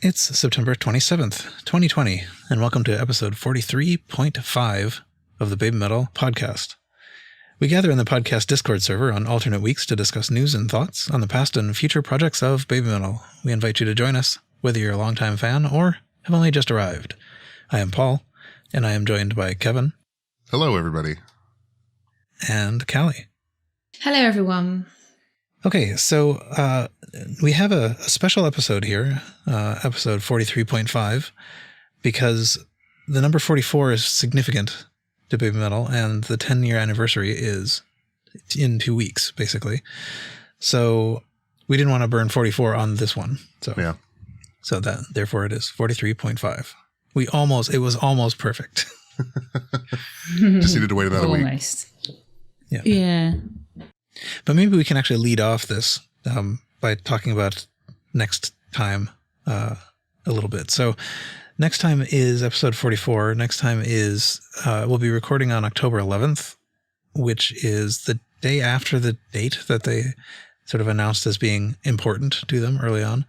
It's September 27th, 2020, and welcome to episode 43.5 of the BABYMETAL podcast. We gather in the podcast Discord server on alternate weeks to discuss news and thoughts on the past and future projects of BABYMETAL. We invite you to join us, whether you're a longtime fan or have only just arrived. I am Paul, and I am joined by Kevin. Hello, everybody. And Callie. Hello, everyone. Okay, so we have a special episode here, episode 43.5, because the number 44 is significant to BABYMETAL, and the 10-year anniversary is in 2 weeks, basically. So we didn't want to burn 44 on this one. So yeah. So that therefore it is 43.5. It was almost perfect. Just needed to wait another week. Almost. Yeah. But maybe we can actually lead off this by talking about next time a little bit. So next time is episode 44. Next time is we'll be recording on October 11th, which is the day after the date that they sort of announced as being important to them early on.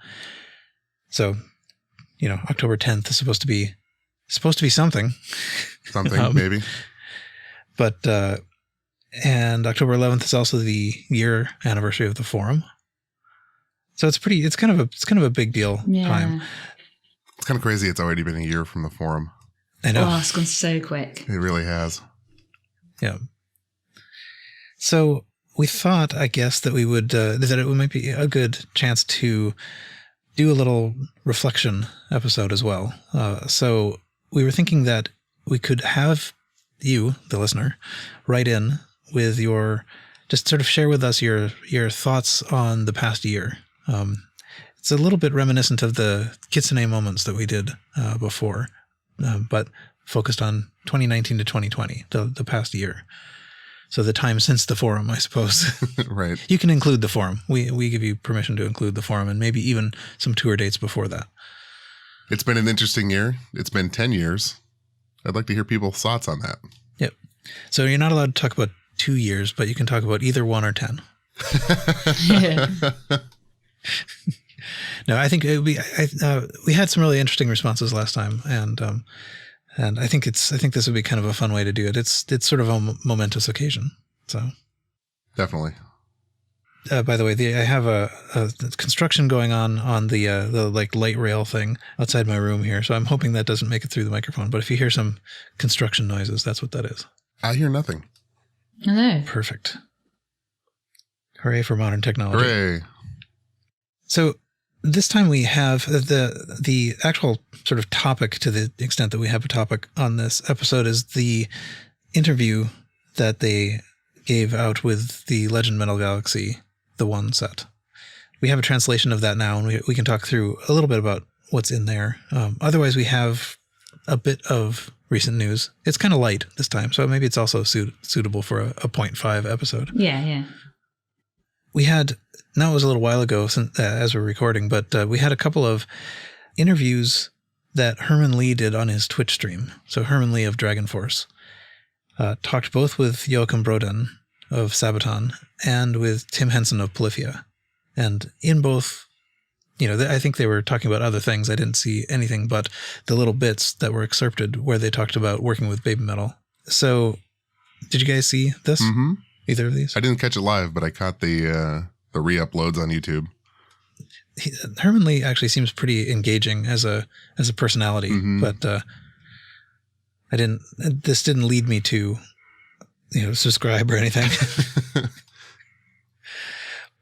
So, October 10th is supposed to be something. Something, maybe. But and October 11th is also the year anniversary of the forum. So it's kind of a big deal time. It's kind of crazy. It's already been a year from the forum. I know. Oh, it's gone so quick. It really has. Yeah. So we thought, I guess, that we would, that it might be a good chance to do a little reflection episode as well. So we were thinking that we could have you, the listener, write in with just sort of share with us your thoughts on the past year. It's a little bit reminiscent of the Kitsune moments that we did before, but focused on 2019 to 2020, the past year. So the time since the forum, I suppose. Right. You can include the forum. We give you permission to include the forum and maybe even some tour dates before that. It's been an interesting year. It's been 10 years. I'd like to hear people's thoughts on that. Yep. So you're not allowed to talk about 2 years, but you can talk about either 1 or 10. No, I think we had some really interesting responses last time, and I think this would be kind of a fun way to do it. It's sort of a momentous occasion. So definitely. By the way, I have a construction going on the like light rail thing outside my room here, so I'm hoping that doesn't make it through the microphone. But if you hear some construction noises, that's what that is. I hear nothing. Hello. Perfect. Hooray for modern technology. Hooray. So this time we have the actual sort of topic, to the extent that we have a topic on this episode, is the interview that they gave out with the Legend Metal Galaxy, the One set. We have a translation of that now, and we can talk through a little bit about what's in there. Otherwise, we have a bit of recent news. It's kind of light this time, so maybe it's also suitable for a 0.5 episode. Yeah. We had, now it was a little while ago as we're recording, but we had a couple of interviews that Herman Li did on his Twitch stream. So Herman Lee of Dragonforce talked both with Joakim Brodén of Sabaton and with Tim Henson of Polyphia. And in both, I think they were talking about other things. I didn't see anything but the little bits that were excerpted where they talked about working with BABYMETAL. So did you guys see this? Mm-hmm. Either of these? I didn't catch it live, but I caught the re-uploads on YouTube. Herman Li actually seems pretty engaging as a personality, but this didn't lead me to, subscribe or anything.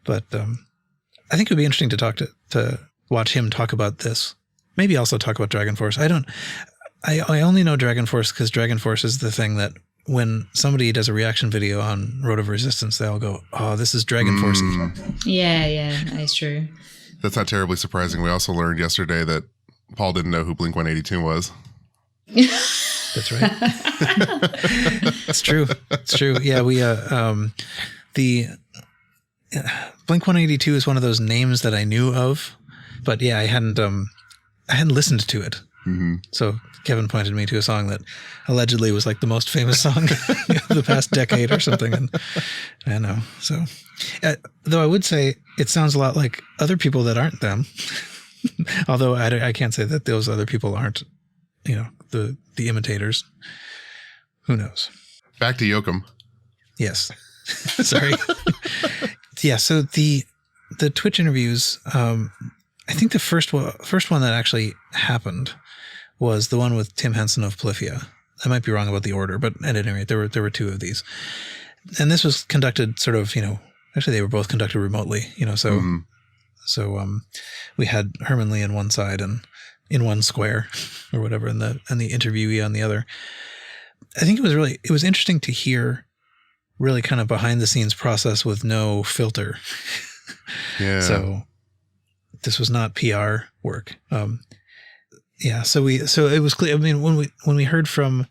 But I think it would be interesting to watch him talk about this. Maybe also talk about Dragonforce. I only know Dragonforce because Dragonforce is the thing that when somebody does a reaction video on Road of Resistance, they all go, "Oh, this is Dragonforce." Yeah, that's true. That's not terribly surprising. We also learned yesterday that Paul didn't know who Blink-182 was. That's right. It's true. It's true. Yeah, we the Blink-182 is one of those names that I knew of, but yeah, I hadn't listened to it. Mm-hmm. So Kevin pointed me to a song that allegedly was like the most famous song of the past decade or something. And I know. So, though I would say it sounds a lot like other people that aren't them. Although I can't say that those other people aren't, the imitators. Who knows? Back to Joakim. Yes. Sorry. Yeah. So the Twitch interviews, I think the first one that actually happened was the one with Tim Henson of Polyphia. I might be wrong about the order, but at any rate, there were two of these. And this was conducted sort of, actually they were both conducted remotely, so we had Herman Li on one side and in one square or whatever, and the interviewee on the other. I think it was interesting to hear really kind of behind the scenes process with no filter. Yeah. So this was not PR work. Yeah. So it was clear. I mean, when we heard from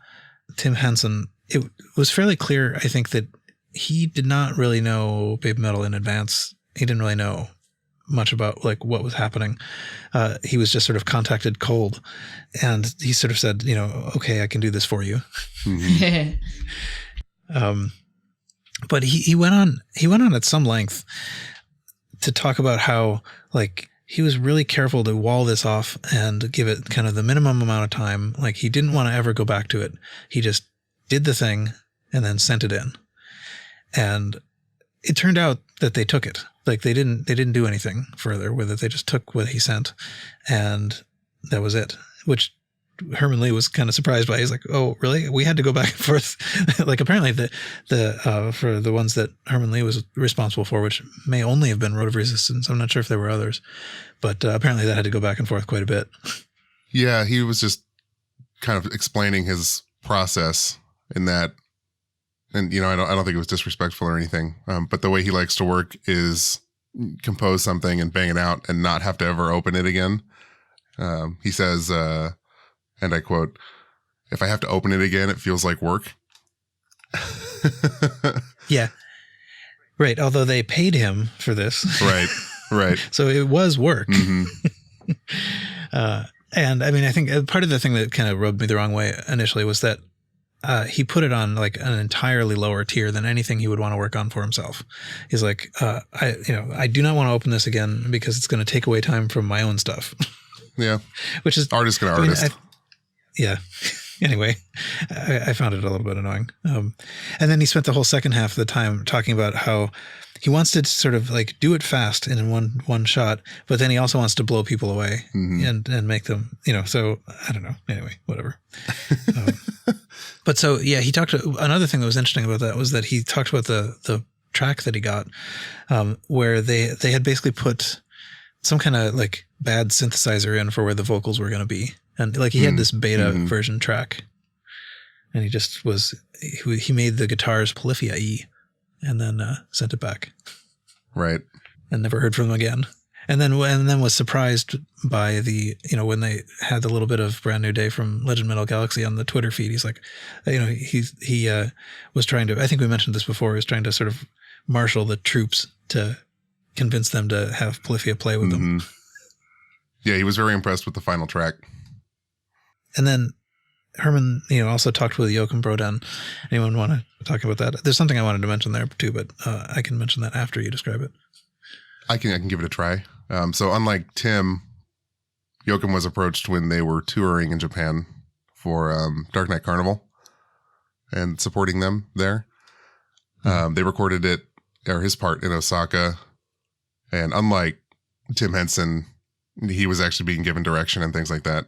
Tim Henson, it was fairly clear, I think, that he did not really know BABYMETAL in advance. He didn't really know much about like what was happening. He was just sort of contacted cold, and he sort of said, okay, I can do this for you. Mm-hmm. But he went on at some length to talk about how like he was really careful to wall this off and give it kind of the minimum amount of time. Like he didn't want to ever go back to it. He just did the thing and then sent it in. And it turned out that they took it. Like they didn't do anything further with it. They just took what he sent, and that was it. Which Herman Li was kind of surprised by. He's like, "Oh, really? We had to go back and forth." Like apparently the for the ones that Herman Li was responsible for, which may only have been Road of Resistance. I'm not sure if there were others, but apparently that had to go back and forth quite a bit. Yeah, he was just kind of explaining his process in that. And, I don't think it was disrespectful or anything. But the way he likes to work is compose something and bang it out and not have to ever open it again. He says, and I quote, "If I have to open it again, it feels like work." Yeah. Right. Although they paid him for this. Right. So it was work. Mm-hmm. And I mean, I think part of the thing that kind of rubbed me the wrong way initially was that he put it on like an entirely lower tier than anything he would want to work on for himself. He's like, I do not want to open this again because it's going to take away time from my own stuff. Yeah. Which is artist gonna artist. Yeah. Anyway, I found it a little bit annoying. And then he spent the whole second half of the time talking about how he wants to sort of like do it fast and in one shot, but then he also wants to blow people away and make them, so I don't know. Anyway, whatever. But so, yeah, he talked another thing that was interesting about that was that he talked about the track that he got, where they had basically put some kind of like bad synthesizer in for where the vocals were going to be. And like he had this beta version track, and he made the guitars Polyphia E and then sent it back. Right. And never heard from him again. And then was surprised by when they had the little bit of Brand New Day from Legend Metal Galaxy on the Twitter feed. He's like, he was trying to, I think we mentioned this before, he was trying to sort of marshal the troops to convince them to have Polyphia play with them. Yeah, he was very impressed with the final track. And then Herman, also talked with Joakim Brodén. Anyone want to talk about that? There's something I wanted to mention there too, but I can mention that after you describe it. I can give it a try. So unlike Tim, Joakim was approached when they were touring in Japan for Dark Knight Carnival and supporting them there. They recorded his part in Osaka. And unlike Tim Henson, he was actually being given direction and things like that.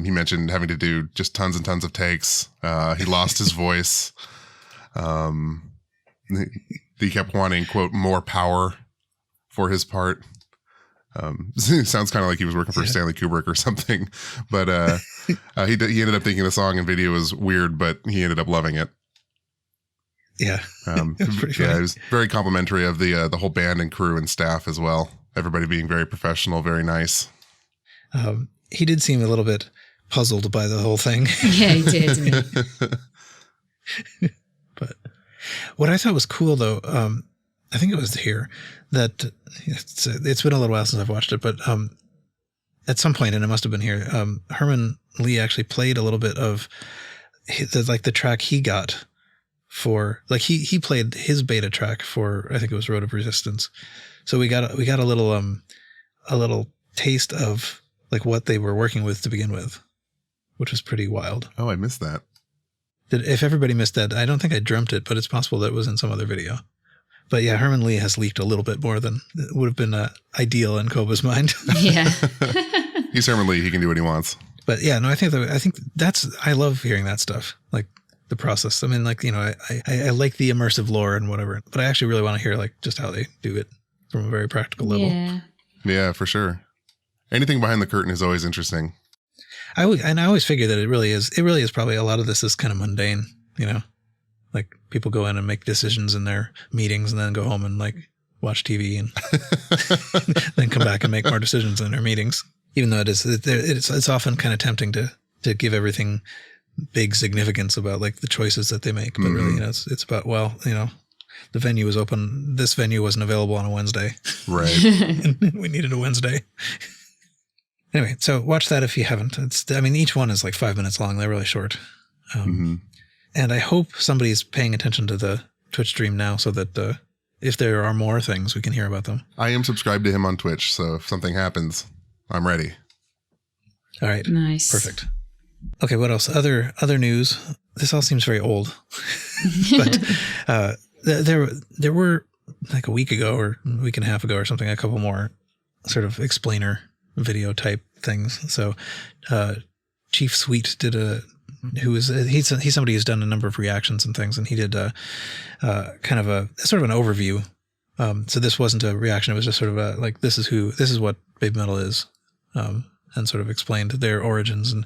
He mentioned having to do just tons and tons of takes. He lost his voice. He kept wanting, quote, more power for his part. Sounds kind of like he was working for Stanley Kubrick or something. But he ended up thinking the song and video was weird, but he ended up loving it. Yeah. It was very complimentary of the whole band and crew and staff as well. Everybody being very professional, very nice. He did seem a little bit puzzled by the whole thing. Yeah, he did. Didn't he? But what I thought was cool, though, I think it was here that it's been a little while since I've watched it, but at some point, and it must have been here, Herman Li actually played a little bit of the track he got for, like he played his beta track for, I think it was Road of Resistance. So we got a little taste of like what they were working with to begin with, which was pretty wild. Oh, I missed that. If everybody missed that, I don't think I dreamt it, but it's possible that it was in some other video. But yeah, Herman Li has leaked a little bit more than would have been ideal in Koba's mind. Yeah. He's Herman Li. He can do what he wants. But yeah, no, I think I love hearing that stuff, like the process. I mean, like, you know, I like the immersive lore and whatever, but I actually really want to hear like just how they do it from a very practical level. Yeah, for sure. Anything behind the curtain is always interesting. I always figure that it really is probably a lot of this is kind of mundane, you know, like people go in and make decisions in their meetings and then go home and like watch TV and then come back and make more decisions in their meetings. Even though it's often kind of tempting to give everything big significance about like the choices that they make, but really, you know, it's about, well, you know, the venue was open. This venue wasn't available on a Wednesday, right? And we needed a Wednesday. Anyway, so watch that if you haven't. I mean, each one is like 5 minutes long. They're really short. And I hope somebody's paying attention to the Twitch stream now so that if there are more things, we can hear about them. I am subscribed to him on Twitch, so if something happens, I'm ready. All right. Nice. Perfect. Okay, what else? Other news. This all seems very old. But there were like a week ago or a week and a half ago or something, a couple more sort of explainer video type things. So Chief Sweet he's somebody who's done a number of reactions and things, and he did kind of a sort of an overview. So this wasn't a reaction, it was just sort of like this is what BABYMETAL is, and sort of explained their origins, and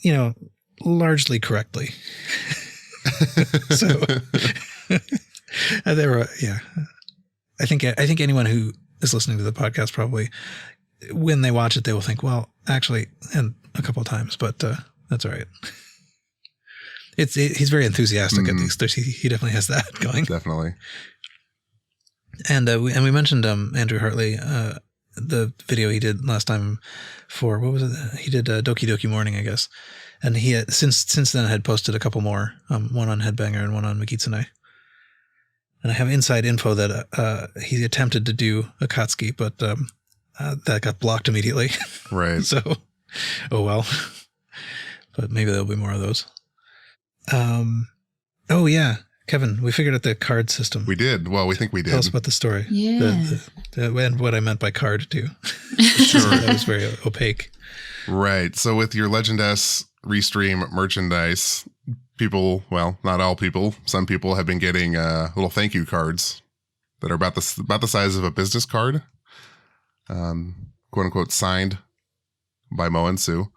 you know, largely correctly. So there were, yeah. I think anyone who is listening to the podcast probably, when they watch it, they will think, well, actually, and a couple of times, but that's all right. He's very enthusiastic at least. He definitely has that going. Definitely. And we mentioned Andrew Hartley, the video he did last time for, what was it? He did Doki Doki Morning, I guess. And he had, since then had posted a couple more, one on Headbanger and one on Mikitsune. And I have inside info that he attempted to do Akatsuki, but that got blocked immediately. Right. So, oh well. But maybe there'll be more of those. Oh yeah, Kevin, we figured out the card system. We did. Well, we think we did. Tell us about the story. Yeah. And what I meant by card too. Sure. That was very opaque. Right. So with your Legend S Restream merchandise, people, well, not all people, some people have been getting little thank you cards that are about the size of a business card, quote unquote, signed by Mo and Sue.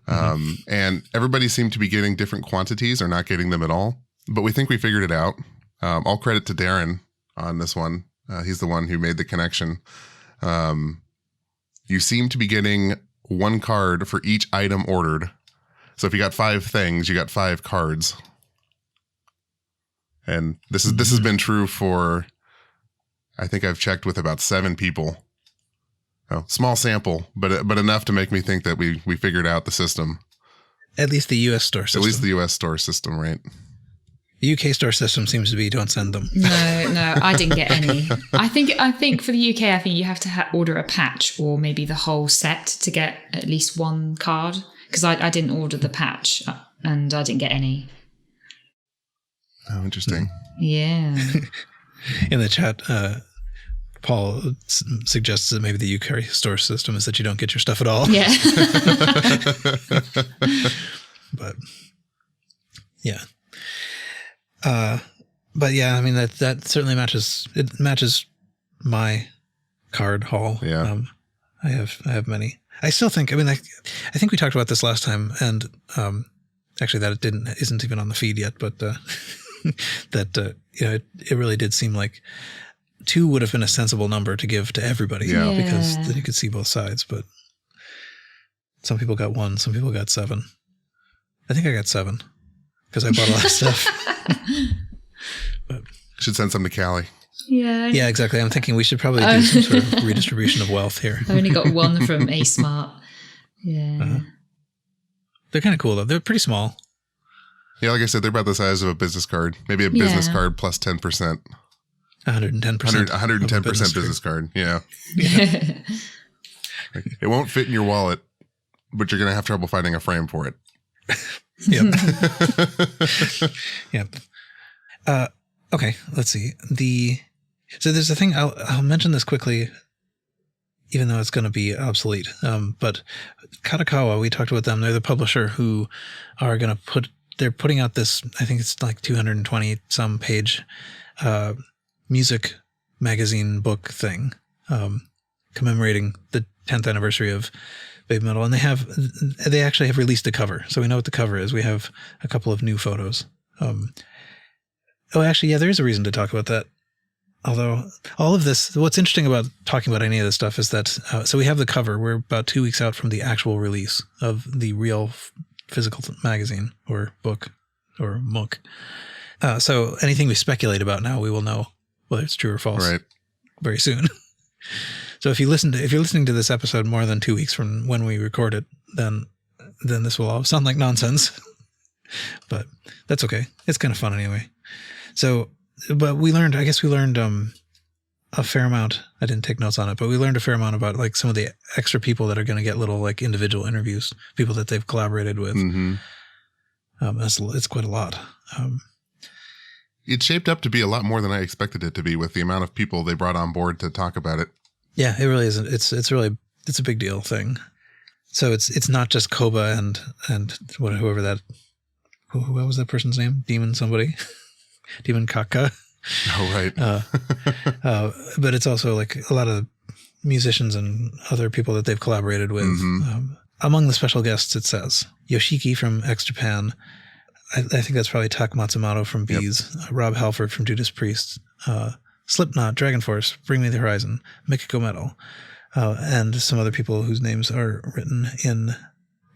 And everybody seemed to be getting different quantities or not getting them at all. But we think we figured it out. All credit to Darren on this one. He's the one who made the connection. You seem to be getting one card for each item ordered. So if you got 5 things, you got 5 cards. And this has been true for, I think I've checked with about 7 people. Oh, small sample, but enough to make me think that we figured out the system. At least the U.S. store system. At least the U.S. store system, right? The UK store system seems to be don't send them. No, I didn't get any. I think for the UK, I think you have to order a patch or maybe the whole set to get at least one card. Because I didn't order the patch and I didn't get any. Oh, interesting. Yeah. In the chat, Paul suggests that maybe the UK store system is that you don't get your stuff at all. Yeah. But yeah. But yeah, I mean that certainly matches my card haul. Yeah. I have many. I still think, I think we talked about this last time, and actually that isn't even on the feed yet, but that you know, it really did seem like 2 would have been a sensible number to give to everybody, because then you could see both sides. But some people got 1, some people got 7. I think I got 7 because I bought a lot of stuff. But should send some to Callie. Yeah, exactly. I'm thinking we should probably do some sort of redistribution of wealth here. I only got 1 from A Smart. Yeah. They're kind of cool though. They're pretty small. Yeah, like I said, they're about the size of a business card. Maybe a business card plus 10%. 110%. 110% business card. Yeah. It won't fit in your wallet, but you're going to have trouble finding a frame for it. Yep. Yep. Okay, let's see. So there's a thing, I'll mention this quickly, even though it's going to be obsolete. But Katakawa, we talked about them. They're the publisher who are going to they're putting out this, I think it's like 220 some page music magazine book thing, commemorating the 10th anniversary of BABYMETAL. And they actually have released a cover. So we know what the cover is. We have a couple of new photos. Actually, yeah, there is a reason to talk about that. Although all of this, what's interesting about talking about any of this stuff is that, so we have the cover. We're about 2 weeks out from the actual release of the real physical magazine or book or MOOC. So anything we speculate about now, we will know whether it's true or false very soon. So if you're listening to this episode more than 2 weeks from when we record it, then this will all sound like nonsense. But that's okay. It's kind of fun anyway. So, but I guess we learned a fair amount. I didn't take notes on it, but we learned a fair amount about like some of the extra people that are going to get little like individual interviews, people that they've collaborated with. Mm-hmm. It's quite a lot. It shaped up to be a lot more than I expected it to be with the amount of people they brought on board to talk about it. Yeah, it really isn't. It's a big deal thing. So it's not just Koba and whoever that, what was that person's name? Demon somebody? Demon Kaka. Oh, right. But it's also like a lot of musicians and other people that they've collaborated with. Mm-hmm. Among the special guests, it says Yoshiki from X Japan. I think that's probably Tak Matsumoto from Bees. Yep. Rob Halford from Judas Priest. Slipknot, Dragonforce, Bring Me the Horizon, Mikiko Metal, and some other people whose names are written in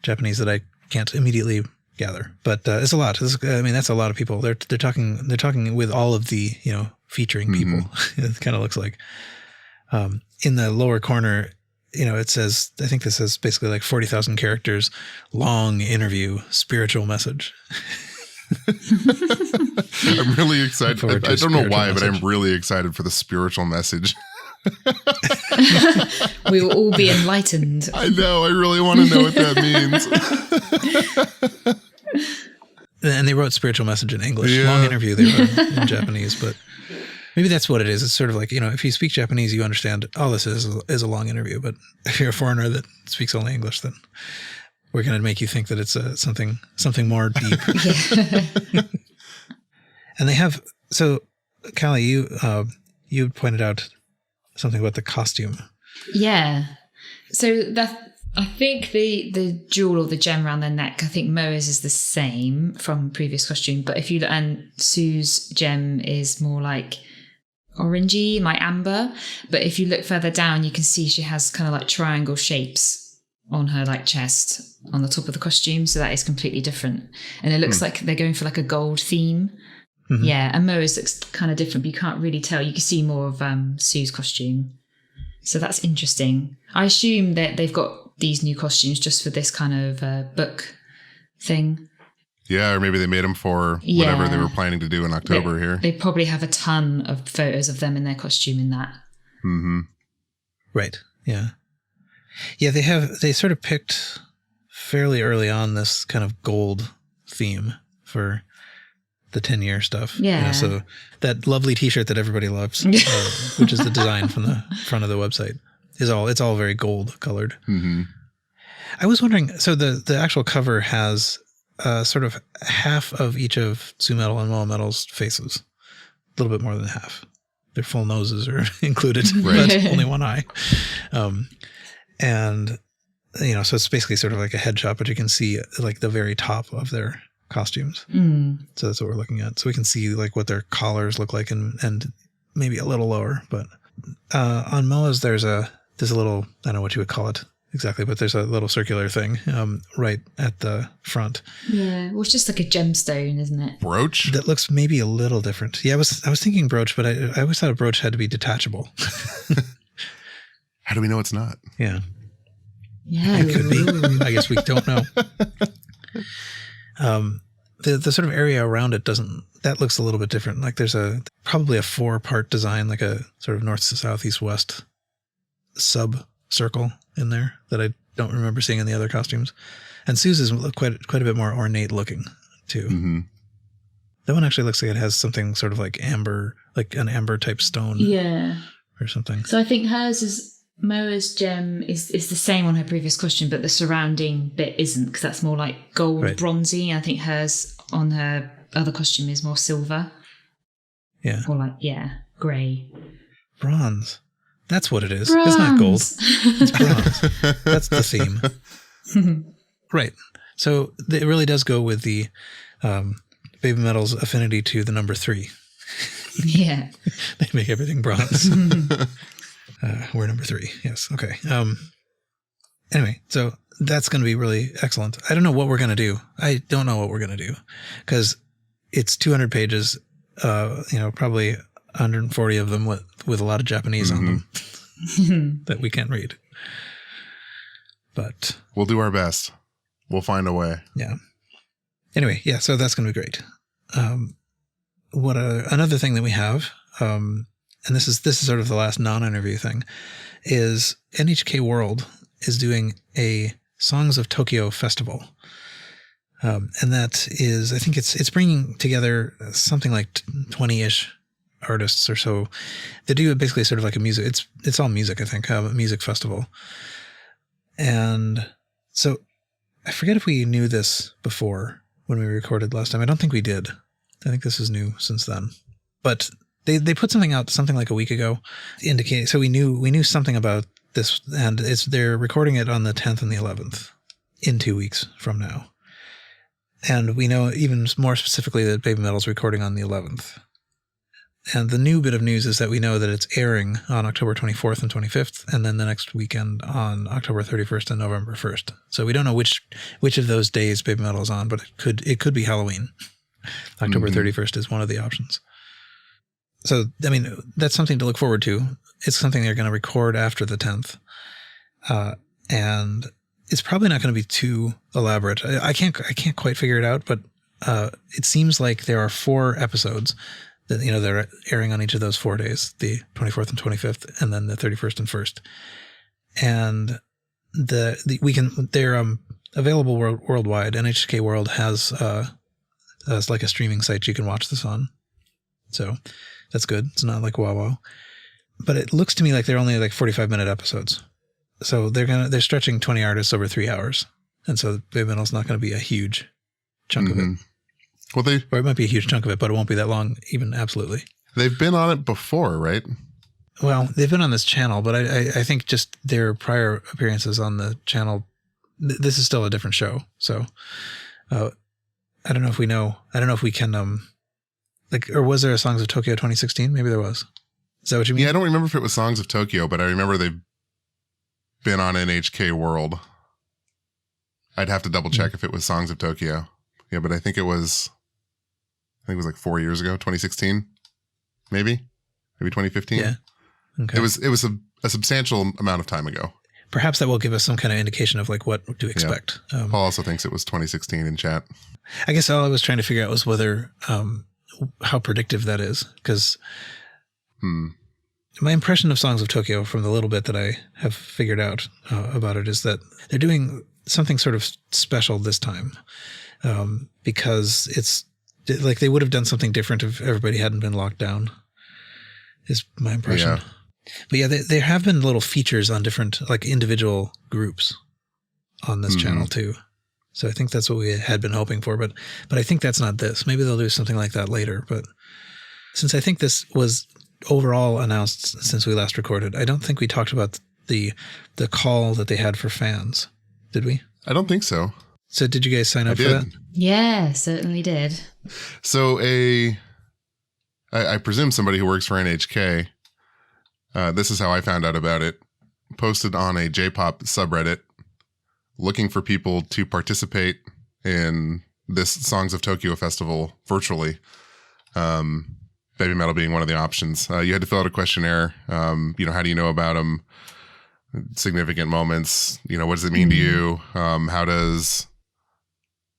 Japanese that I can't immediately gather. But it's a lot. That's a lot of people. They're talking with all of the, featuring people. Mm-hmm. It kind of looks like. In the lower corner, it says, I think this says basically like 40,000 characters, long interview, spiritual message. I'm really excited. I don't know why, but I'm really excited for the spiritual message. We will all be enlightened. I know. I really want to know what that means. And they wrote spiritual message in English. Yeah. Long interview they wrote in Japanese, but maybe that's what it is. It's sort of like, if you speak Japanese, you understand all this is a long interview. But if you're a foreigner that speaks only English, then we're going to make you think that it's something more deep. And they have, so Callie, you pointed out something about the costume. Yeah. So I think the jewel or the gem around their neck, I think Moa's is the same from previous costume, but and Sue's gem is more like orangey, my amber. But if you look further down, you can see she has kind of like triangle shapes on her like chest on the top of the costume. So that is completely different. And it looks like they're going for like a gold theme. Mm-hmm. Yeah. And Moa's looks kind of different, but you can't really tell. You can see more of Sue's costume. So that's interesting. I assume that they've got these new costumes just for this kind of book thing. Yeah, or maybe they made them for whatever they were planning to do in October here. They probably have a ton of photos of them in their costume in that. Mm-hmm. Right. Yeah. Yeah, they sort of picked fairly early on this kind of gold theme for the 10-year stuff. Yeah. So that lovely T-shirt that everybody loves, which is the design from the front of the website, it's all very gold colored. Mm-hmm. I was wondering, so the actual cover has sort of half of each of Tsu Metal and Moa Metal's faces, a little bit more than half. Their full noses are included, but only one eye. And so it's basically sort of like a headshot, but you can see like the very top of their costumes. So that's what we're looking at. So we can see like what their collars look like and maybe a little lower. But on Moa's, there's a little, I don't know what you would call it exactly, but there's a little circular thing right at the front. Yeah, well, it's just like a gemstone, isn't it? Brooch? That looks maybe a little different. Yeah, I was thinking brooch, but I always thought a brooch had to be detachable. How do we know it's not? Yeah. Yeah. It could be. I guess we don't know. The sort of area around it that looks a little bit different. Like there's probably a 4-part design, like a sort of north to south, east, west sub circle in there that I don't remember seeing in the other costumes. And Sue's is quite a bit more ornate looking too. Mm-hmm. That one actually looks like it has something sort of like amber, like an amber type stone. Yeah. Or something. So I think hers is, Moa's gem is the same on her previous costume, but the surrounding bit isn't, because that's more like gold, bronzy. And I think hers on her other costume is more silver. Yeah. Or like, grey. Bronze. That's what it is. Bronze. It's not gold. It's bronze. That's the theme. Right. So it really does go with the Baby Metal's affinity to the number 3. Yeah. They make everything bronze. We're number 3. Yes. Okay. Anyway, so that's going to be really excellent. I don't know what we're going to do. I don't know what we're going to do because it's 200 pages, probably 140 of them with a lot of Japanese on them that we can't read. But we'll do our best. We'll find a way. Yeah. Anyway, yeah, so that's going to be great. Another thing that we have, and this is sort of the last non-interview thing, is NHK World is doing a Songs of Tokyo festival. And that is, I think it's bringing together something like 20-ish artists or so. They do basically sort of like a music, it's all music, I think, a music festival. And so I forget if we knew this before when we recorded last time. I don't think we did. I think this is new since then. But they put something out something like a week ago, indicating, so we knew something about this, and they're recording it on the 10th and the 11th in 2 weeks from now. And we know even more specifically that Baby Metal's recording on the 11th. And the new bit of news is that we know that it's airing on October 24th and 25th, and then the next weekend on October 31st and November 1st. So we don't know which of those days Baby Metal is on, but it could be Halloween. October 31st is one of the options. So, I mean, that's something to look forward to. It's something they're going to record after the 10th. And it's probably not going to be too elaborate. I can't quite figure it out, but it seems like there are 4 episodes that, they're airing on each of those 4 days, the 24th and 25th, and then the 31st and 1st. And they're available worldwide. NHK World has like a streaming site you can watch this on. So that's good. It's not like WoW. But it looks to me like they're only like 45-minute episodes. So they're stretching 20 artists over 3 hours. And so Baby Metal's not going to be a huge chunk of it. Well, or it might be a huge chunk of it, but it won't be that long, even absolutely. They've been on it before, right? Well, they've been on this channel, but I think just their prior appearances on the channel, this is still a different show. So I don't know if we know. I don't know if we can, or was there a Songs of Tokyo 2016? Maybe there was. Is that what you mean? Yeah, I don't remember if it was Songs of Tokyo, but I remember they've been on NHK World. I'd have to double check if it was Songs of Tokyo. Yeah, but I think it was like 4 years ago, 2016, maybe 2015. Yeah. Okay. It was a substantial amount of time ago. Perhaps that will give us some kind of indication of like what to expect. Yeah. Paul also thinks it was 2016 in chat. I guess all I was trying to figure out was whether, how predictive that is, because my impression of Songs of Tokyo from the little bit that I have figured out about it is that they're doing something sort of special this time, because it's like they would have done something different if everybody hadn't been locked down, is my impression. Yeah. But yeah, there have been little features on different like individual groups on this channel too. So I think that's what we had been hoping for, but I think that's not this. Maybe they'll do something like that later. But since I think this was overall announced since we last recorded, I don't think we talked about the call that they had for fans. Did we? I don't think so. So did you guys sign up for that? Yeah, certainly did. So I presume somebody who works for NHK, this is how I found out about it, posted on a J-pop subreddit looking for people to participate in this Songs of Tokyo festival virtually. Baby Metal being one of the options. You had to fill out a questionnaire. How do you know about them? Significant moments. What does it mean to you? How does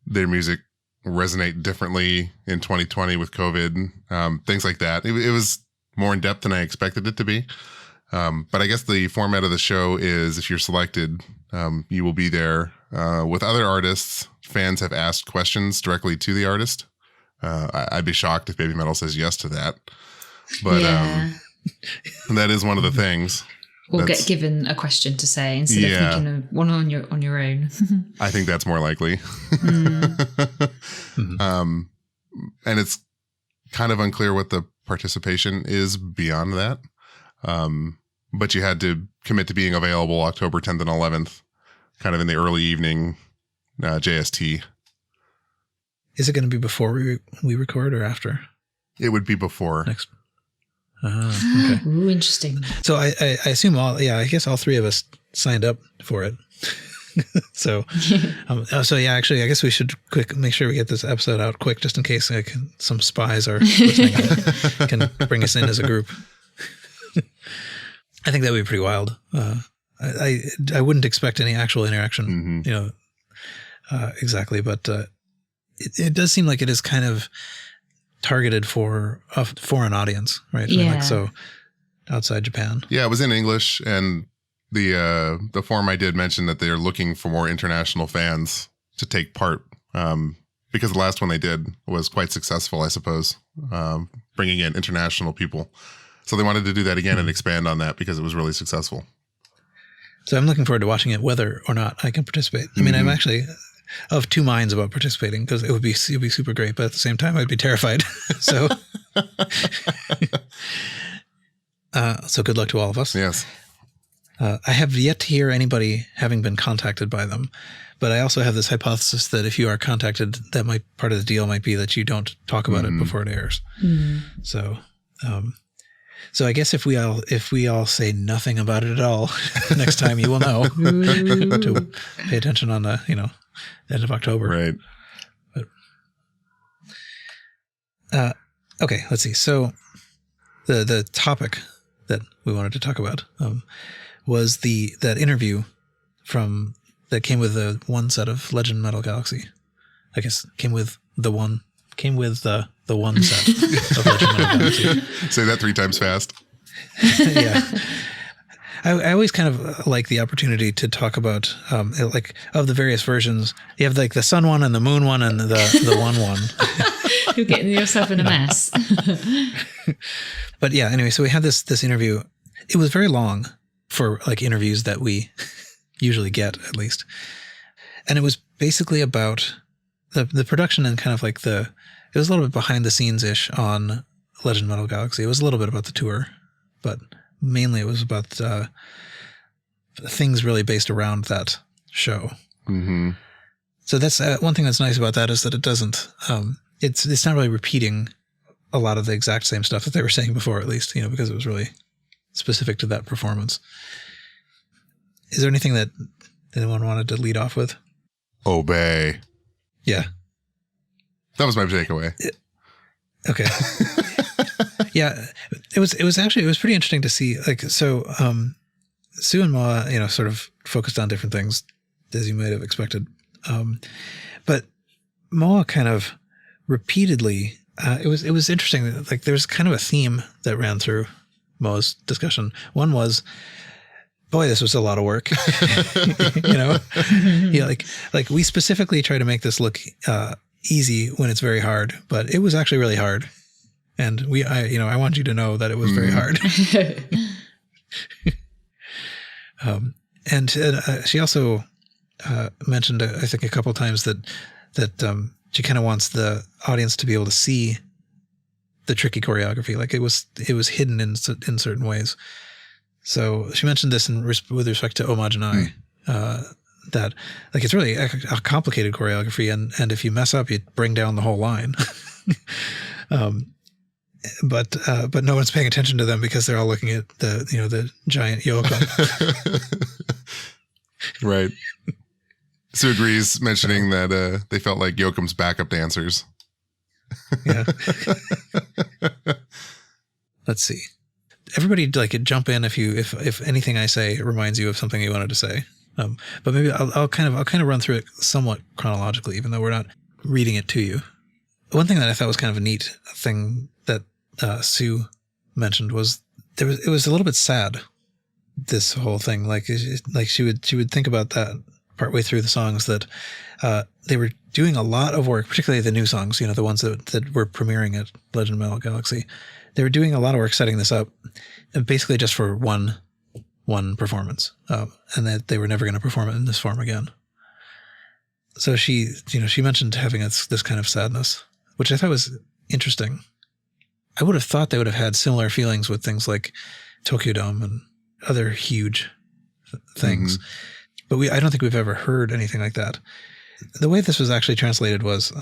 their music resonate differently in 2020 with COVID? Things like that. It was more in depth than I expected it to be. But I guess the format of the show is if you're selected, you will be there with other artists. Fans have asked questions directly to the artist. I'd be shocked if BABYMETAL says yes to that. But that is one of the things. Or get given a question to say instead of thinking of one on your own. I think that's more likely. And it's kind of unclear what the participation is beyond that. But you had to commit to being available October 10th and 11th, kind of in the early evening JST. Is it going to be before we record or after? It would be before. Next. Okay. Ooh, interesting. So I assume I guess all three of us signed up for it. So actually, I guess we should make sure we get this episode out quick, just in case some spies are listening and can bring us in as a group. I think that would be pretty wild. I wouldn't expect any actual interaction, exactly, but it does seem like it is kind of targeted for a foreign audience, right? Yeah. Like, so outside Japan. Yeah, it was in English, and the forum I did mention that they're looking for more international fans to take part, because the last one they did was quite successful, I suppose, bringing in international people. So they wanted to do that again and expand on that because it was really successful. So I'm looking forward to watching it, whether or not I can participate. I mean, I'm actually of two minds about participating because it would be super great, but at the same time, I'd be terrified. So, so good luck to all of us. Yes. I have yet to hear anybody having been contacted by them, but I also have this hypothesis that if you are contacted, that part of the deal might be that you don't talk about it before it airs. So, so I guess if we all say nothing about it at all, next time you will know to pay attention on the end of October. Right. But, okay, let's see. So the topic that we wanted to talk about was that interview that came with the one set of Legend Metal Galaxy. I guess came with the one set of Legend Metal Galaxy. Say that 3 times fast. Yeah. I always kind of like the opportunity to talk about, like, of the various versions. You have like the sun one and the moon one and the one. You're getting yourself in a mess. But yeah, anyway, so we had this interview. It was very long for like interviews that we usually get, at least. And it was basically about the production and kind of like it was a little bit behind the scenes-ish on Legend Metal Galaxy. It was a little bit about the tour, but mainly it was about things really based around that show. Mm-hmm. So that's one thing that's nice about that, is that it doesn't, it's not really repeating a lot of the exact same stuff that they were saying before, at least, because it was really specific to that performance. Is there anything that anyone wanted to lead off with? Obey. Yeah. That was my takeaway. Okay. Yeah. It was pretty interesting to see, like, so, Sue and Moa, sort of focused on different things, as you might have expected. But Moa kind of repeatedly, it was interesting that, like, there's kind of a theme that ran through Moa's discussion. One was, boy, this was a lot of work. Yeah, like we specifically try to make this look easy when it's very hard, but it was actually really hard. And I want you to know that it was very hard. And she also mentioned, I think, a couple of times that she kind of wants the audience to be able to see the tricky choreography, like it was hidden in certain ways. So she mentioned this with respect to Homage and I, that like it's really a complicated choreography, and if you mess up, you bring down the whole line. But no one's paying attention to them because they're all looking at the giant Joakim. Right. Sue agrees, mentioning that they felt like Joakim's backup dancers. Yeah. Let's see. Everybody, like, jump in if anything I say reminds you of something you wanted to say. But maybe I'll kind of run through it somewhat chronologically, even though we're not reading it to you. One thing that I thought was kind of a neat thing that Sue mentioned was it was a little bit sad this whole thing. Like she would think about that partway through the songs, that they were doing a lot of work, particularly the new songs, you know, the ones that were premiering at Legend of Metal Galaxy. They were doing a lot of work setting this up, basically just for one performance, and that they were never going to perform it in this form again. So she mentioned having this kind of sadness, which I thought was interesting. I would have thought they would have had similar feelings with things like Tokyo Dome and other huge things, but I don't think we've ever heard anything like that. The way this was actually translated was,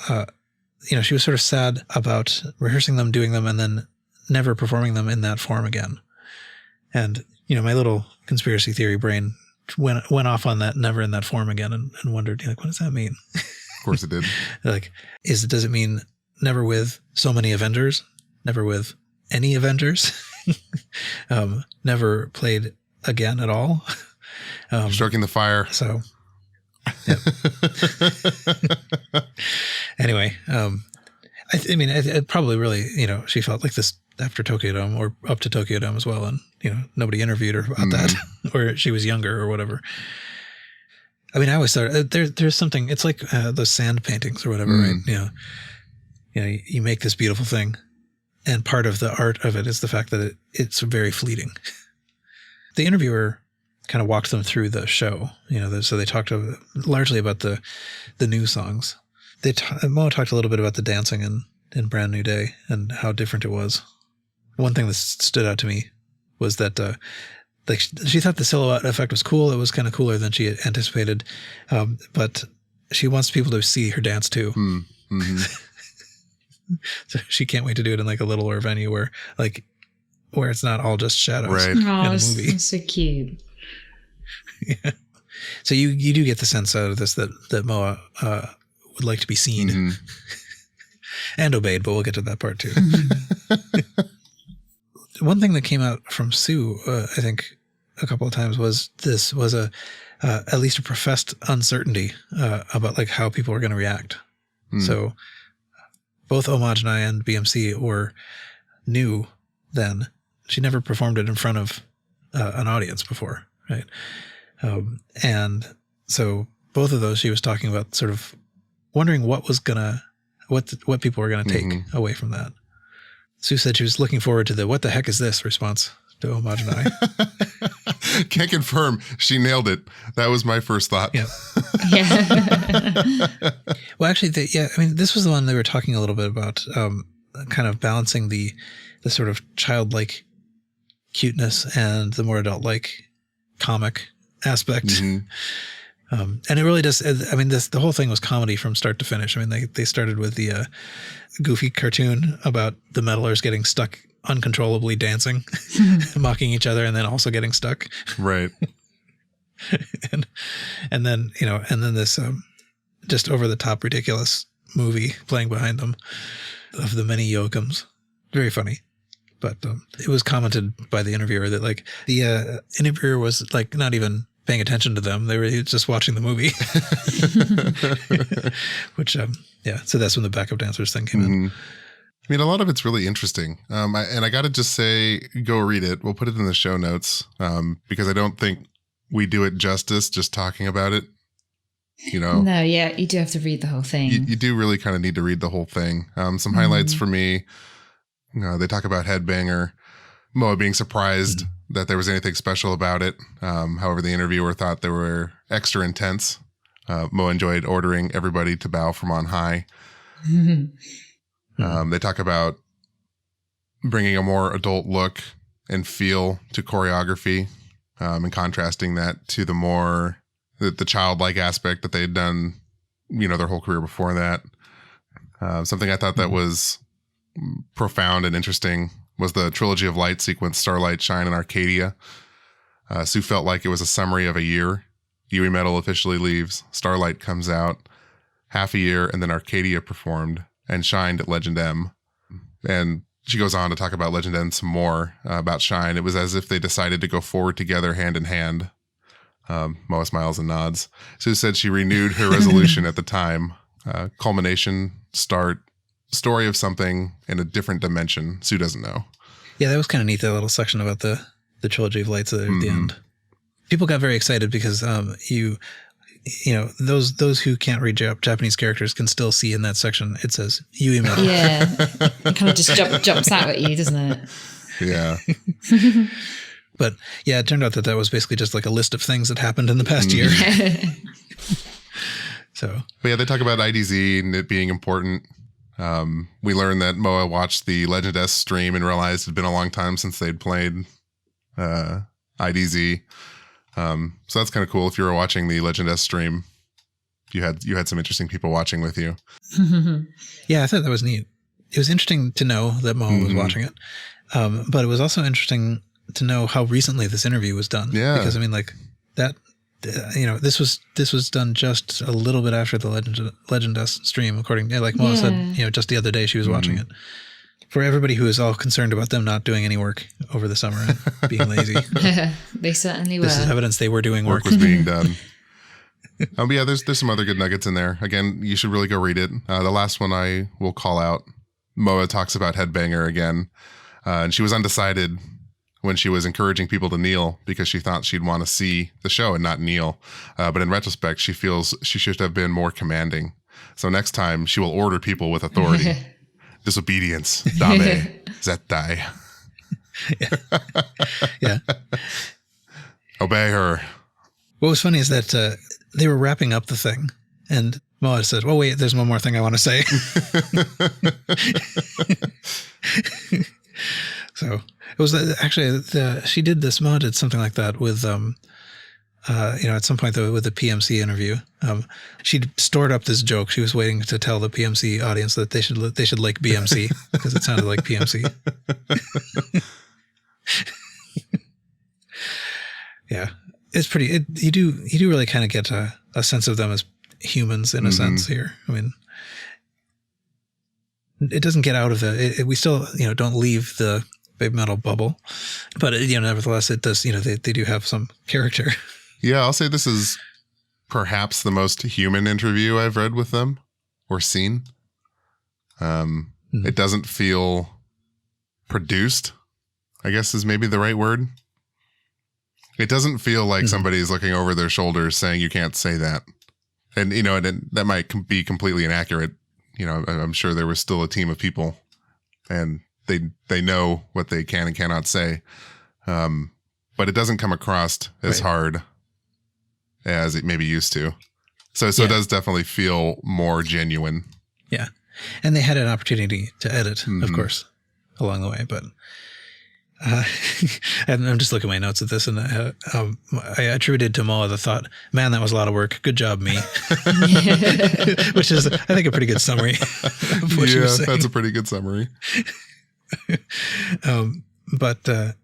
she was sort of sad about rehearsing them, doing them, and then never performing them in that form again. And, my little conspiracy theory brain went off on that, never in that form again, and wondered, what does that mean? Of course it did. Does it mean never with so many Avengers? Never with any Avengers? Never played again at all? Stroking the fire. So, yeah. Anyway, I probably really, she felt like this after Tokyo Dome, or up to Tokyo Dome as well. And, nobody interviewed her about that, or she was younger or whatever. I mean, I always thought there's something, it's like those sand paintings or whatever, right? You make this beautiful thing, and part of the art of it is the fact that it's very fleeting. The interviewer kind of walked them through the show, so they talked largely about the new songs. Mo talked a little bit about the dancing in Brand New Day and how different it was. One thing that stood out to me was that she thought the silhouette effect was cool. It was kind of cooler than she had anticipated, but she wants people to see her dance too. Mm-hmm. So she can't wait to do it in like a littler venue where it's not all just shadows. Right. In a movie. That's so cute. Yeah. So you do get the sense out of this that Moa would like to be seen and obeyed, but we'll get to that part too. One thing that came out from Sue, I think, a couple of times was at least a professed uncertainty about like how people are going to react. So both Homage and I and BMC were new then. She never performed it in front of an audience before, right? And so both of those, she was talking about sort of wondering what people were going to take away from that. Sue said she was looking forward to the "what the heck is this" response to Homage and I. Can't confirm. She nailed it. That was my first thought. Yeah. Well, actually, this was the one they were talking a little bit about, kind of balancing the sort of childlike cuteness and the more adult-like comic aspect. And it really does. I mean, the whole thing was comedy from start to finish. I mean, they started with the goofy cartoon about the metalers getting stuck uncontrollably dancing, mocking each other, and then also getting stuck. Right. and then this just over the top ridiculous movie playing behind them of the many Joakims. Very funny. But it was commented by the interviewer that like the interviewer was like not even paying attention to them. They were just watching the movie. Which, so that's when the backup dancers thing came in. I mean, a lot of it's really interesting. I got to just say, go read it. We'll put it in the show notes because I don't think we do it justice just talking about it. No, yeah, you do have to read the whole thing. You do really kind of need to read the whole thing. Some highlights for me. They talk about Headbanger, Moa being surprised that there was anything special about it. However, the interviewer thought they were extra intense. Moa enjoyed ordering everybody to bow from on high. They talk about bringing a more adult look and feel to choreography, and contrasting that to the more the childlike aspect that they had done, their whole career before that. Something I thought that was profound and interesting was the Trilogy of Light sequence, Starlight, Shine, and Arcadia. Sue felt like it was a summary of a year. BABYMETAL officially leaves, Starlight comes out, half a year, and then Arcadia performed and shined at Legend M. And she goes on to talk about Legend M some more, about Shine. It was as if they decided to go forward together hand in hand. Moa smiles and nods. Sue said she renewed her resolution at the time. Culmination, start, story of something in a different dimension. Sue doesn't know. Yeah, that was kind of neat, that little section about the the trilogy of lights at the end. People got very excited because you know, those who can't read Japanese characters can still see in that section it says BABYMETAL. Yeah, it kind of just jumps out at you, doesn't it? Yeah. But yeah, it turned out that was basically just like a list of things that happened in the past year. So, but yeah, they talk about IDZ and it being important. We learned that Moa watched the Legend S stream and realized it had been a long time since they'd played IDZ. So that's kind of cool. If you were watching the Legend S stream, you had some interesting people watching with you. Yeah, I thought that was neat. It was interesting to know that Moa was watching it. But it was also interesting to know how recently this interview was done. Yeah. Because I mean, like that, you know, this was done just a little bit after the Legend S stream, according to, like Moa said, you know, just the other day she was watching it. For everybody who is all concerned about them not doing any work over the summer and being lazy. They certainly were. This is evidence they were doing work. Work was being done. But yeah, there's some other good nuggets in there. Again, you should really go read it. The last one I will call out, Moa talks about Headbanger again. And she was undecided when she was encouraging people to kneel because she thought she'd want to see the show and not kneel. But in retrospect, she feels she should have been more commanding. So next time she will order people with authority. Disobedience. Dame. Zettai. Yeah. Obey her. What was funny is that they were wrapping up the thing and Moa said, "Oh wait, there's one more thing I want to say." So it was actually she did this. Moa did something like that with you know, at some point with the PMC interview. She stored up this joke. She was waiting to tell the PMC audience that they should like BMC because it sounded like PMC. Yeah, it's pretty. You do really kind of get a sense of them as humans in a sense here. I mean, it doesn't get out of we still, you know, don't leave the BABYMETAL bubble, but you know, nevertheless, it does. You know, they do have some character. Yeah, I'll say this is perhaps the most human interview I've read with them or seen. It doesn't feel produced, I guess is maybe the right word. It doesn't feel like somebody's looking over their shoulders saying you can't say that. And, you know, that might be completely inaccurate. You know, I'm sure there was still a team of people and they know what they can and cannot say. But it doesn't come across as hard as it maybe used to. So it does definitely feel more genuine. Yeah. And they had an opportunity to edit, of course, along the way. But and I'm just looking at my notes at this, and I attributed to Moa the thought, "Man, that was a lot of work. Good job, me." Which is, I think, a pretty good summary of what you were saying. That's a pretty good summary. But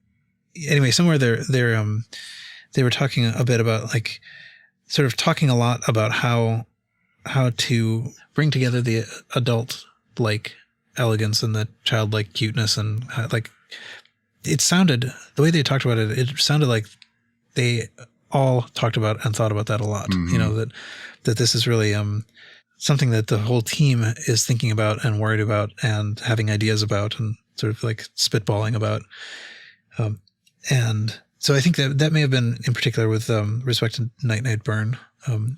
anyway, somewhere they were talking a bit about, like, sort of talking a lot about how to bring together the adult-like elegance and the childlike cuteness, and like it sounded, the way they talked about it, it sounded like they all talked about and thought about that a lot. You know, that this is really something that the whole team is thinking about and worried about and having ideas about and sort of like spitballing about. And so I think that may have been in particular with respect to Night Night Burn,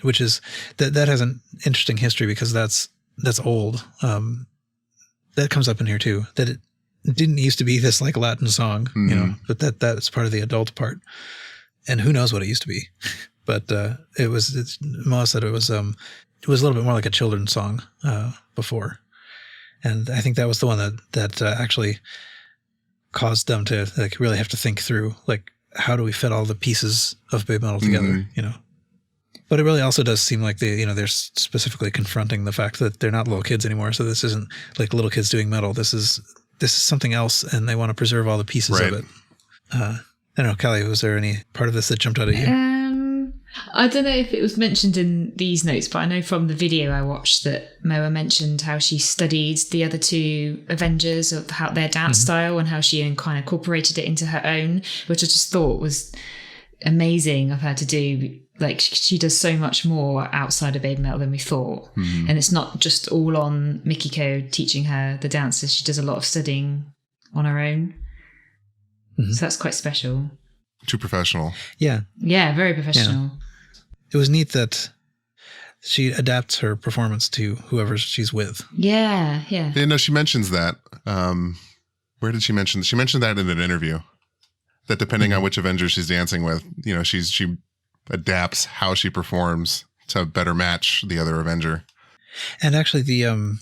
which is that has an interesting history because that's old. That comes up in here too, that it didn't used to be this like Latin song, you know, but that's part of the adult part. And who knows what it used to be. But Moa said it was a little bit more like a children's song before. And I think that was the one that actually caused them to like really have to think through, like, how do we fit all the pieces of BABYMETAL together, you know? But it really also does seem like they're specifically confronting the fact that they're not little kids anymore. So this isn't like little kids doing metal. This is something else, and they want to preserve all the pieces of it. I don't know, Callie, was there any part of this that jumped out at you? I don't know if it was mentioned in these notes, but I know from the video I watched that Moa mentioned how she studied the other two Avengers, of how their dance style, and how she kind of incorporated it into her own, which I just thought was amazing of her to do. Like, she does so much more outside of BABYMETAL than we thought. And it's not just all on Mikiko teaching her the dances. She does a lot of studying on her own. So that's quite special. Too professional. Yeah. Yeah, very professional. It was neat that she adapts her performance to whoever she's with. Yeah. Yeah, no, she mentions that. Where did she mention? She mentioned that in an interview. That depending on which Avenger she's dancing with, she adapts how she performs to better match the other Avenger. And actually, the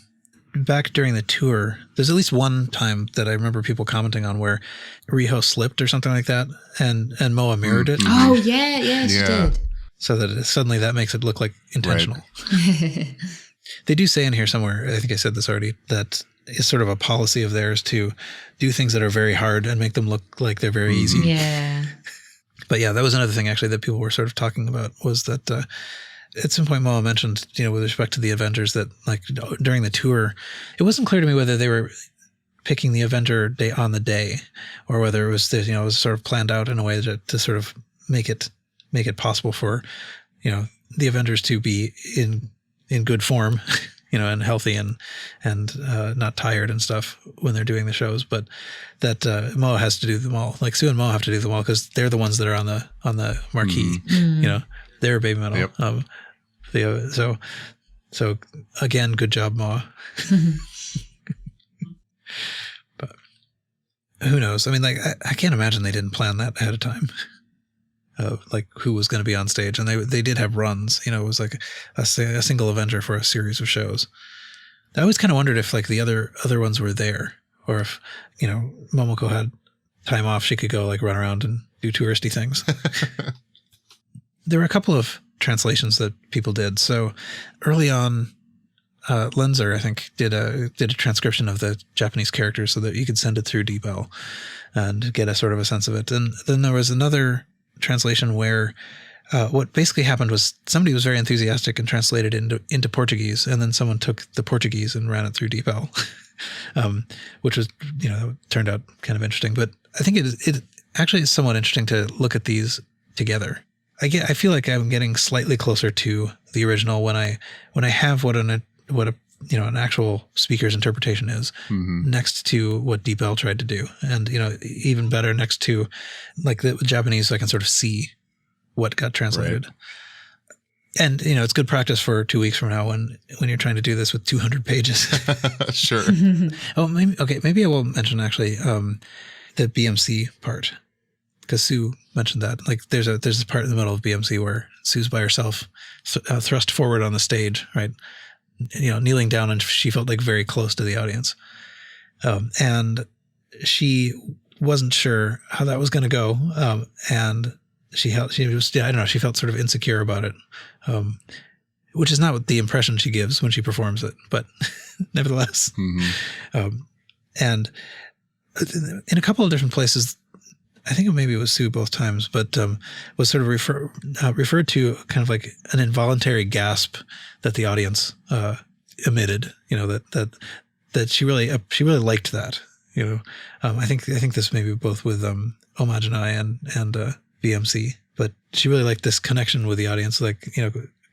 back during the tour, there's at least one time that I remember people commenting on where Riho slipped or something like that, and Moa mirrored it. Oh yeah, she did. So that suddenly that makes it look like intentional. Right. They do say in here somewhere, I think I said this already, that it's sort of a policy of theirs to do things that are very hard and make them look like they're very easy. Yeah. But yeah, that was another thing actually that people were sort of talking about, was that at some point Moa mentioned, with respect to the Avengers, that like during the tour, it wasn't clear to me whether they were picking the Avenger day on the day or whether it was, it was sort of planned out in a way to sort of make it possible for, the Avengers to be in good form, and healthy and not tired and stuff when they're doing the shows, but that Moa has to do them all. Like Sue and Moa have to do them all because they're the ones that are on the marquee. Mm. They're Baby Metal. Yep. So again, good job, Moa. But who knows? I mean, like I can't imagine they didn't plan that ahead of time. Like who was going to be on stage, and they did have runs. It was like a single Avenger for a series of shows. I always kind of wondered if like the other ones were there, or if Momoko had time off, she could go like run around and do touristy things. There were a couple of translations that people did. So early on, Lenzer, I think, did a transcription of the Japanese characters so that you could send it through DeepL and get a sort of a sense of it. And then there was another translation where what basically happened was somebody was very enthusiastic and translated into Portuguese, and then someone took the Portuguese and ran it through DeepL, which was turned out kind of interesting. But I think it actually is somewhat interesting to look at these together. I feel like I'm getting slightly closer to the original when I have what an actual speaker's interpretation is next to what DeepL tried to do, and even better next to like the Japanese, so I can sort of see what got translated. Right. And it's good practice for 2 weeks from now when you're trying to do this with 200 pages. Sure. Oh, maybe I will mention actually the BMC part, because Sue mentioned that. Like there's this part in the middle of BMC where Sue's by herself, thrust forward on the stage, right? Kneeling down, and she felt like very close to the audience. And she wasn't sure how that was going to go. And she felt sort of insecure about it. Which is not what the impression she gives when she performs it, but nevertheless. And in a couple of different places, I think maybe it was Sue both times, but was sort of referred to kind of like an involuntary gasp that the audience emitted. That she really liked that. I think this maybe both with Homage and I and VMC, but she really liked this connection with the audience, like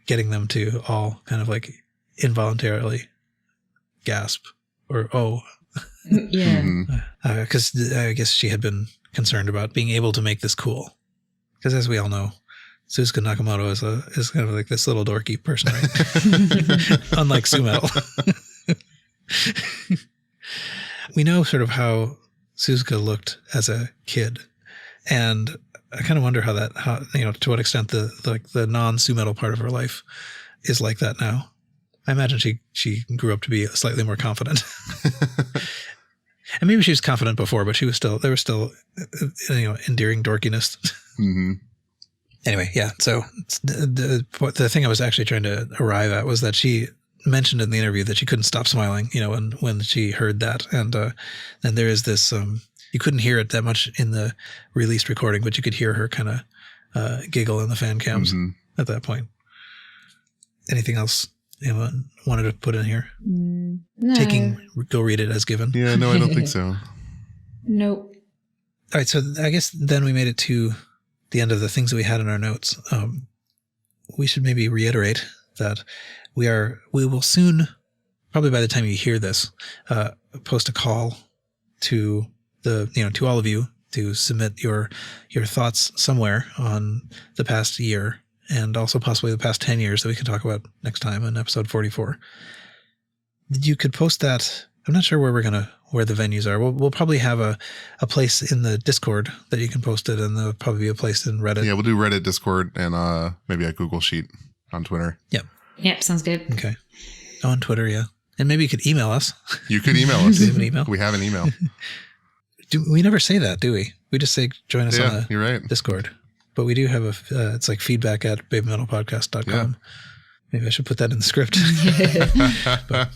getting them to all kind of like involuntarily gasp or oh. Yeah. Because I guess she had been concerned about being able to make this cool. Because as we all know, Suzuka Nakamoto is kind of like this little dorky person, right? Unlike Sumetal. We know sort of how Suzuka looked as a kid, and I kind of wonder how to what extent the non-Sumetal part of her life is like that now. I imagine she grew up to be slightly more confident. And maybe she was confident before, but there was still endearing dorkiness. Anyway, yeah. So the thing I was actually trying to arrive at was that she mentioned in the interview that she couldn't stop smiling, when she heard that. And there is this, you couldn't hear it that much in the released recording, but you could hear her kind of giggle in the fan cams at that point. Anything else you wanted to put in here? No. Go read it as given. Yeah, no, I don't think so. Nope. All right, so I guess then we made it to the end of the things that we had in our notes. We should maybe reiterate that we will soon, probably by the time you hear this, post a call to to all of you to submit your thoughts somewhere on the past year and also possibly the past 10 years that we can talk about next time in episode 44. You could post that. I'm not sure where the venues are. We'll probably have a place in the Discord that you can post it, and there'll probably be a place in Reddit. Yeah, we'll do Reddit, Discord, and maybe a Google Sheet on Twitter. Yep, sounds good. Okay. On Twitter, yeah. And maybe you could email us. You could email us. Do we have an email? We have an email. We never say that, do we? We just say join us on the you're right. Discord. But we do have it's like feedback at babymetalpodcast.com. Yeah. Maybe I should put that in the script. But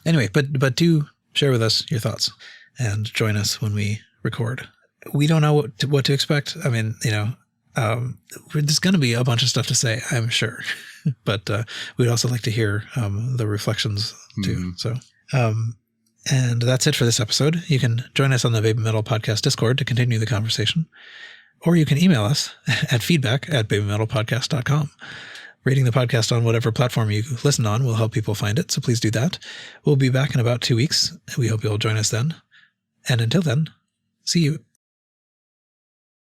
anyway, but do share with us your thoughts and join us when we record. We don't know what to expect. I mean, there's going to be a bunch of stuff to say, I'm sure. But we'd also like to hear the reflections too. So, and that's it for this episode. You can join us on the Baby Metal Podcast Discord to continue the conversation, or you can email us at feedback@babymetalpodcast.com. Rating the podcast on whatever platform you listen on will help people find it, so please do that. We'll be back in about 2 weeks. We hope you'll join us then. And until then, see you.